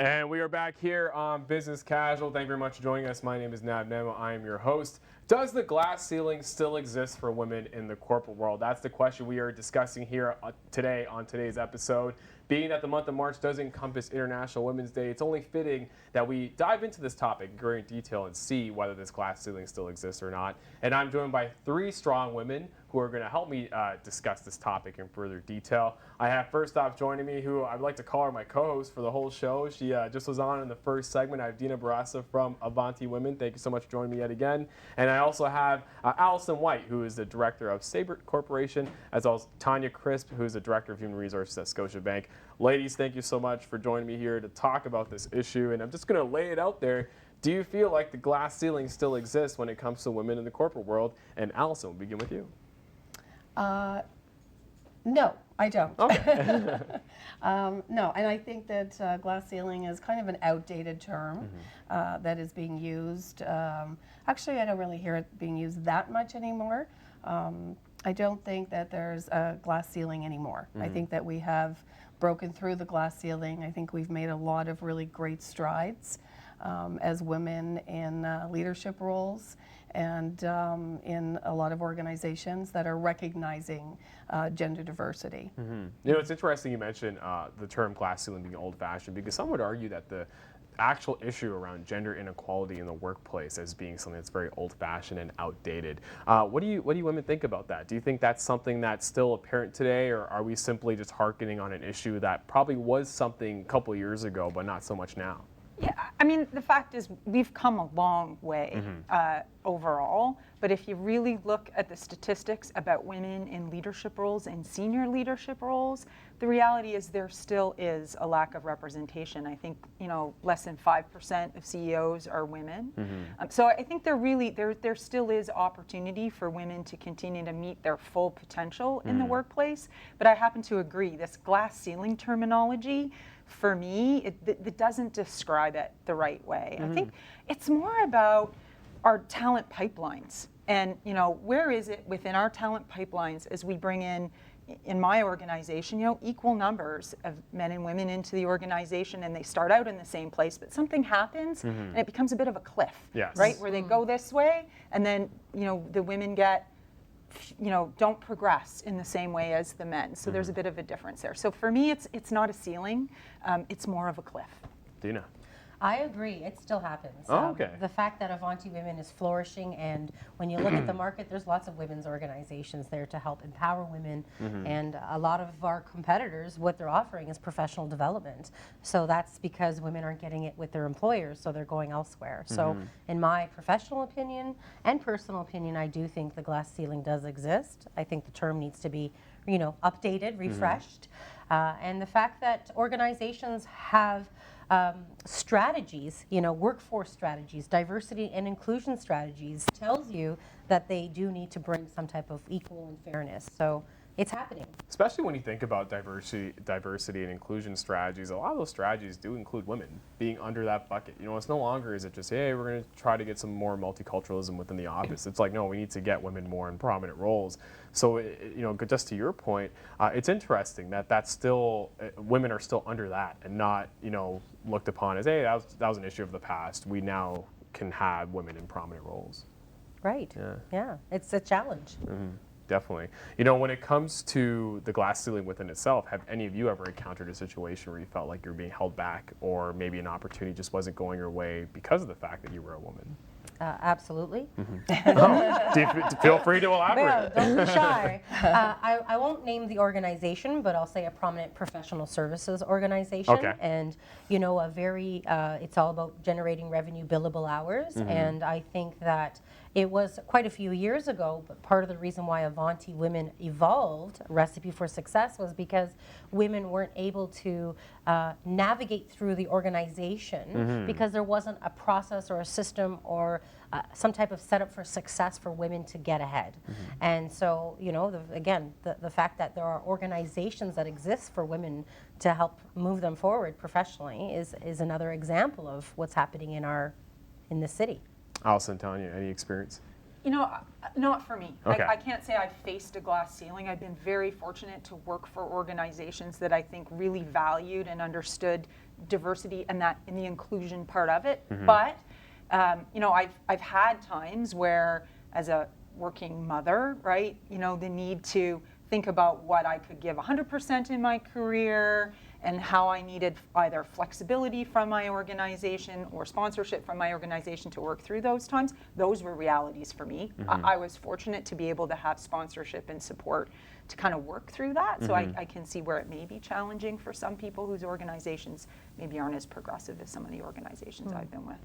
And we are back here on Business Casual. Thank you very much for joining us. My name is Nav Nanwa. I am your host. Does the glass ceiling still exist for women in the corporate world? That's the question we are discussing here today on today's episode. Being that the month of March does encompass International Women's Day, it's only fitting that we dive into this topic in great detail and see whether this glass ceiling still exists or not. And I'm joined by three strong women who are going to help me discuss this topic in further detail. I have first off joining me, who I'd like to call her my co-host for the whole show. She just was on in the first segment. I have Dina Barazza from Avanti Women. Thank you so much for joining me yet again. And I also have Alison White, who is the director of Sabert Corporation, as well as Tanya Krisp, who is the director of Human Resources at Scotiabank. Ladies, thank you so much for joining me here to talk about this issue. And I'm just going to lay it out there. Do you feel like the glass ceiling still exists when it comes to women in the corporate world? And Alison, we'll begin with you. No, I don't. Okay. No, and I think that glass ceiling is kind of an outdated term that is being used. Actually, I don't really hear it being used that much anymore. I don't think that there's a glass ceiling anymore. I think that we have broken through the glass ceiling. I think we've made a lot of really great strides as women in leadership roles and in a lot of organizations that are recognizing gender diversity. You know, it's interesting you mentioned the term glass ceiling being old-fashioned, because some would argue that the actual issue around gender inequality in the workplace as being something that's very old-fashioned and outdated. What do you women think about that? Do you think that's something that's still apparent today, or are we simply just hearkening on an issue that probably was something a couple years ago, but not so much now? Yeah, I mean, the fact is we've come a long way overall, but if you really look at the statistics about women in leadership roles and senior leadership roles, the reality is there still is a lack of representation. I think, you know, less than 5% of CEOs are women. So I think there still is opportunity for women to continue to meet their full potential in the workplace, but I happen to agree, this glass ceiling terminology, for me, it doesn't describe it the right way. I think it's more about our talent pipelines. And, you know, where is it within our talent pipelines as we bring in my organization, you know, equal numbers of men and women into the organization, and they start out in the same place, but something happens and it becomes a bit of a cliff, right? Where they go this way, and then, you know, the women don't progress in the same way as the men. So there's a bit of a difference there. So for me, it's not a ceiling, it's more of a cliff. Dina. I agree. It still happens. Oh, okay. The fact that Avanti Women is flourishing, and when you look at the market, there's lots of women's organizations there to help empower women. And a lot of our competitors, what they're offering is professional development. So that's because women aren't getting it with their employers, so they're going elsewhere. So in my professional opinion and personal opinion, I do think the glass ceiling does exist. I think the term needs to be, you know, updated, refreshed. And the fact that organizations have strategies, you know, workforce strategies, diversity and inclusion strategies, tells you that they do need to bring some type of equal and fairness. So it's happening. Especially when you think about diversity and inclusion strategies, a lot of those strategies do include women being under that bucket. You know, it's no longer is it just, hey, we're going to try to get some more multiculturalism within the office. It's like, no, we need to get women more in prominent roles. So, you know, just to your point, it's interesting that that's still, women are still under that and not, you know, looked upon as, hey, that was an issue of the past. We now can have women in prominent roles. Right. Yeah. It's a challenge. Definitely. You know, when it comes to the glass ceiling within itself, have any of you ever encountered a situation where you felt like you were being held back, or maybe an opportunity just wasn't going your way because of the fact that you were a woman? Absolutely. Feel free to elaborate. Well, don't be shy. I won't name the organization, but I'll say a prominent professional services organization. Okay. And, you know, it's all about generating revenue, billable hours. And I think that it was quite a few years ago, but part of the reason why Avanti Women evolved, Recipe for Success, was because women weren't able to navigate through the organization because there wasn't a process or a system or some type of setup for success for women to get ahead. And so, you know, the fact that there are organizations that exist for women to help move them forward professionally is another example of what's happening in the city. Alison, Tanya, any experience? You know, not for me. Okay. I can't say I've faced a glass ceiling. I've been very fortunate to work for organizations that I think really valued and understood diversity and that in the inclusion part of it. But you know, I've had times where, as a working mother, right, you know, the need to think about what I could give 100% in my career and how I needed either flexibility from my organization or sponsorship from my organization to work through those times. Those were realities for me. I was fortunate to be able to have sponsorship and support to kind of work through that. So I can see where it may be challenging for some people whose organizations maybe aren't as progressive as some of the organizations I've been with.